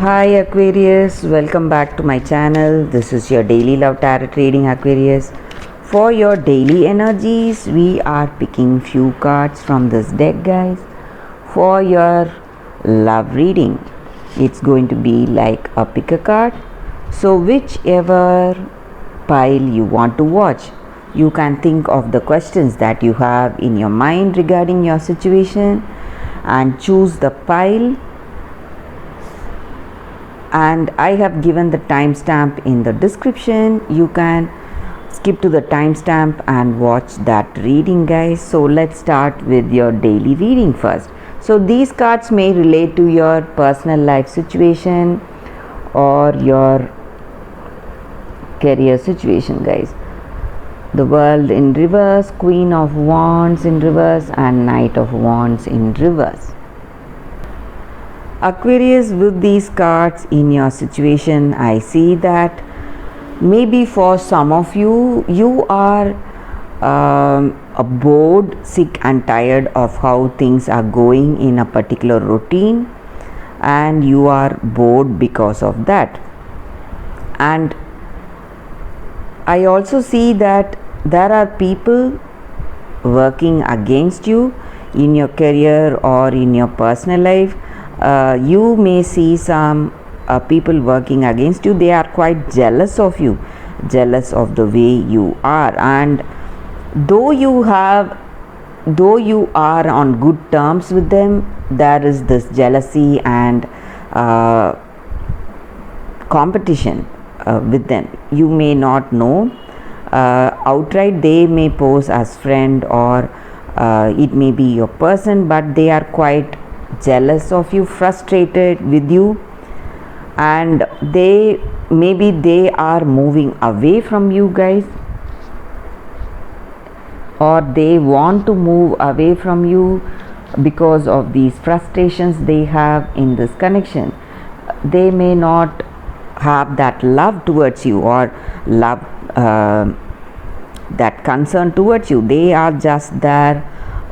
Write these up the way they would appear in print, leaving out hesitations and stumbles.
Hi Aquarius, welcome back to my channel. This is your daily love tarot reading, Aquarius. For your daily energies, we are picking few cards from this deck, guys. For your love reading, it's going to be like a pick a card. So whichever pile you want to watch, you can think of the questions that you have in your mind regarding your situation and choose the pile. And I have given the timestamp in the description. You can skip to the timestamp and watch that reading, guys. So let's start with your daily reading first. So these cards may relate to your personal life situation or your career situation, guys. The World in reverse, Queen of Wands in reverse, and Knight of Wands in reverse. Aquarius, with these cards in your situation, I see that maybe for some of you, you are bored, sick and tired of how things are going in a particular routine, and you are bored because of that. And I also see that there are people working against you in your career or in your personal life. You may see some people working against you. They are quite jealous of you, jealous of the way you are, and though you are on good terms with them, there is this jealousy and competition with them. You may not know outright. They may pose as friend, or it may be your person, but they are quite jealous of you, frustrated with you, and they are moving away from you, guys, or they want to move away from you because of these frustrations they have in this connection. They may not have that love towards you or love that concern towards you. They are just there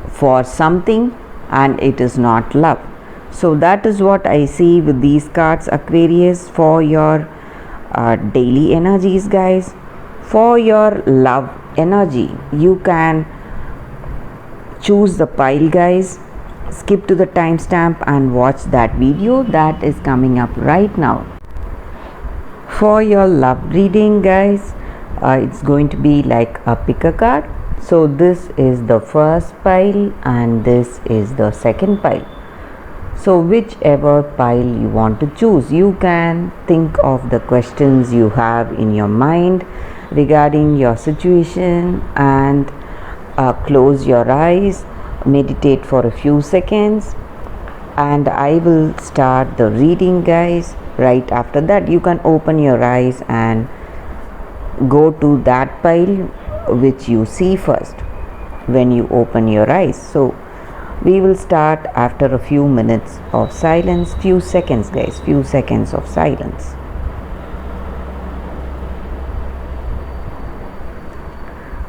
for something, and it is not love. So that is what I see with these cards, Aquarius, for your daily energies, guys. For your love energy, you can choose the pile, guys. Skip to the timestamp and watch that video that is coming up right now. For your love reading, guys, it's going to be like a pick a card. So this is the first pile and this is the second pile. So whichever pile you want to choose, you can think of the questions you have in your mind regarding your situation and close your eyes, meditate for a few seconds, and I will start the reading, guys. Right after that, you can open your eyes and go to that pile which you see first when you open your eyes. So we will start after a few minutes of silence, few seconds, guys, few seconds of silence.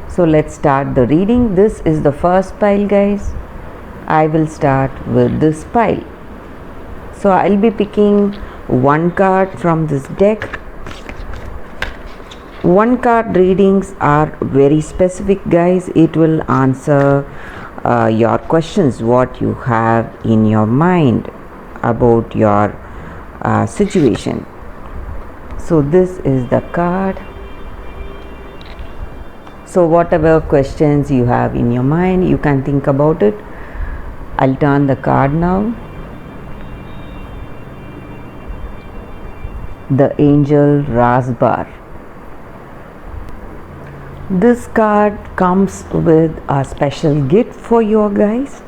So let's start the reading. This is the first pile, guys. I will start with this pile. So I'll be picking one card from this deck. One card readings are very specific, guys. It will answer your questions, what you have in your mind about your situation. So this is the card. So whatever questions you have in your mind, you can think about it. I'll turn the card now. The Angel Rasbar. This card comes with a special gift for you guys.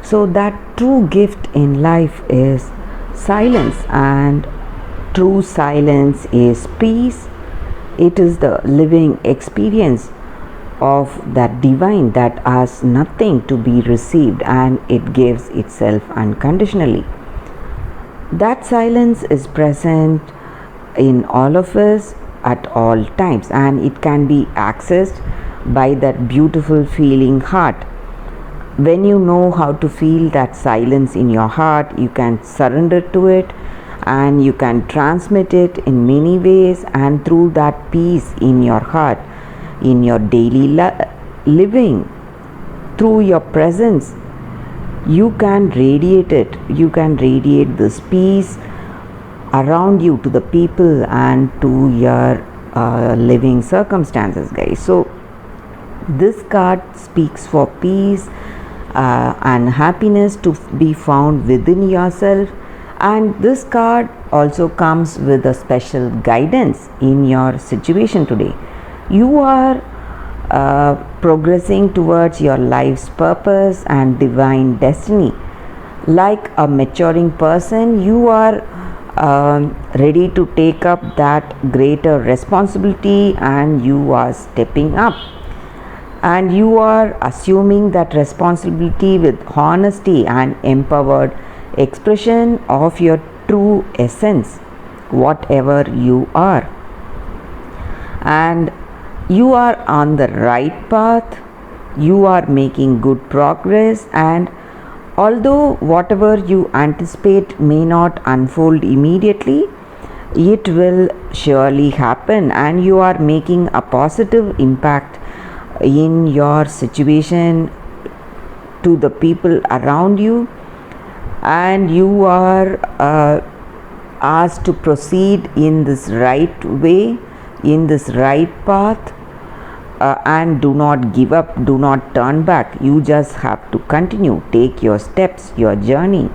So that true gift in life is silence, and true silence is peace. It is the living experience of that divine that has nothing to be received, and it gives itself unconditionally. That silence is present in all of us at all times, and it can be accessed by that beautiful feeling heart. When you know how to feel that silence in your heart, you can surrender to it and you can transmit it in many ways, and through that peace in your heart, in your daily living, through your presence, you can radiate it. You can radiate this peace around you to the people and to your living circumstances, guys. So this card speaks for peace and happiness to be found within yourself, and this card also comes with a special guidance in your situation today. You are progressing towards your life's purpose and divine destiny. Like a maturing person, you are ready to take up that greater responsibility, and you are stepping up, and you are assuming that responsibility with honesty and empowered expression of your true essence, whatever you are. And you are on the right path, you are making good progress, and although whatever you anticipate may not unfold immediately, it will surely happen, and you are making a positive impact in your situation to the people around you, and you are asked to proceed in this right way, in this right path, and do not give up, do not turn back. You just have to continue, take your steps, your journey,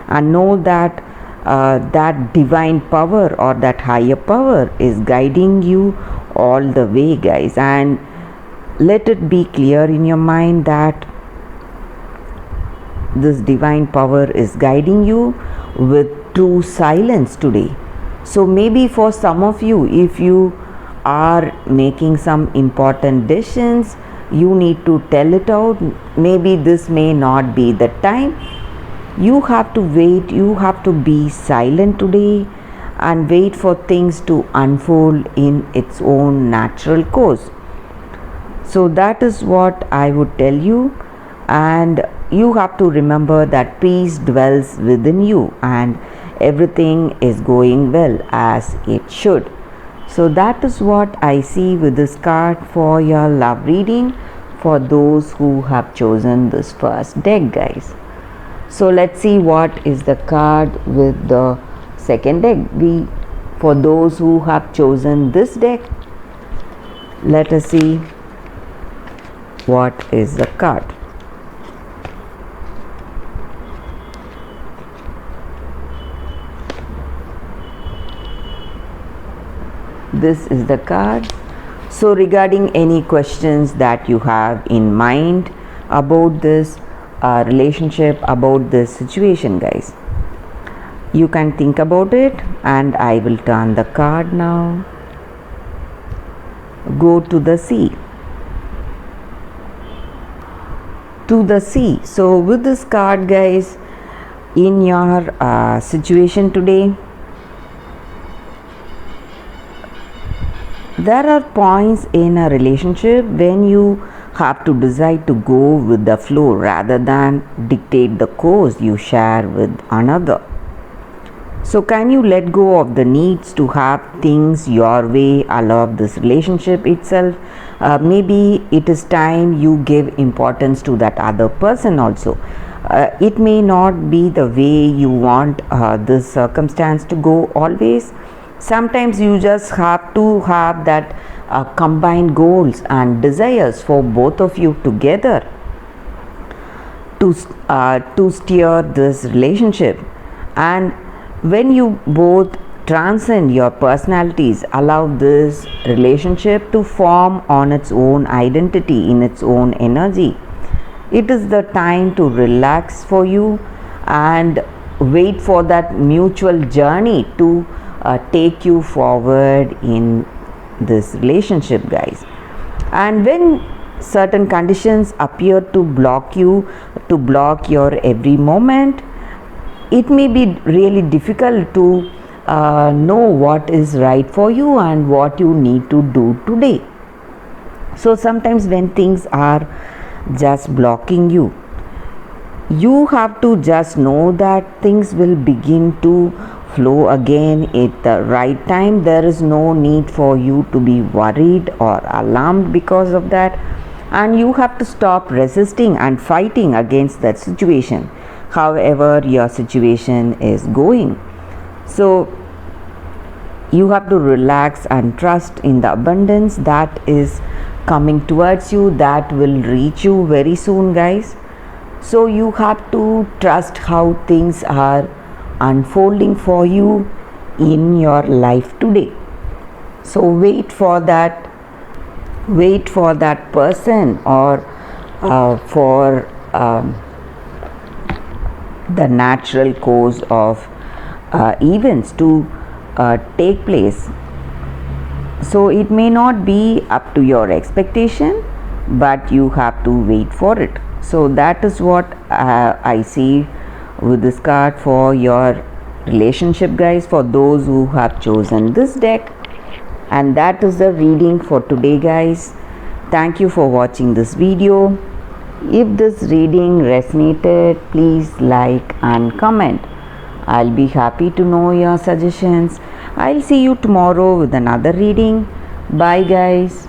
and know that that divine power or that higher power is guiding you all the way, guys. And let it be clear in your mind that this divine power is guiding you with true silence today. So maybe for some of you, if you are making some important decisions, you need to tell it out. Maybe this may not be the time. You have to wait, you have to be silent today and wait for things to unfold in its own natural course. So that is what I would tell you, and you have to remember that peace dwells within you and everything is going well as it should. So that is what I see with this card for your love reading for those who have chosen this first deck, guys. So let's see what is the card with the second deck. For those who have chosen this deck, let us see what is the card. This is the card. So regarding any questions that you have in mind about this relationship, about this situation, guys, you can think about it, and I will turn the card now. Go to the sea. To the sea. So with this card, guys, in your situation today, there are points in a relationship when you have to decide to go with the flow rather than dictate the course you share with another. So can you let go of the needs to have things your way along this relationship itself? Maybe it is time you give importance to that other person also. It may not be the way you want this circumstance to go always. Sometimes you just have to have that combined goals and desires for both of you together to steer this relationship. And when you both transcend your personalities, allow this relationship to form on its own identity, in its own energy, it is the time to relax for you and wait for that mutual journey to take you forward in this relationship, guys. And when certain conditions appear to block you, to block your every moment, it may be really difficult to know what is right for you and what you need to do today. So sometimes when things are just blocking you, you have to just know that things will begin to flow again at the right time. There is no need for you to be worried or alarmed because of that, and you have to stop resisting and fighting against that situation, however your situation is going. So you have to relax and trust in the abundance that is coming towards you, that will reach you very soon, guys. So you have to trust how things are unfolding for you in your life today. So wait for that person, or for the natural course of events to take place. So it may not be up to your expectation, but you have to wait for it. So that is what I see with this card for your relationship, guys, for those who have chosen this deck. And that is the reading for today, guys. Thank you for watching this video. If this reading resonated, please like and comment. I'll be happy to know your suggestions. I'll see you tomorrow with another reading. Bye, guys.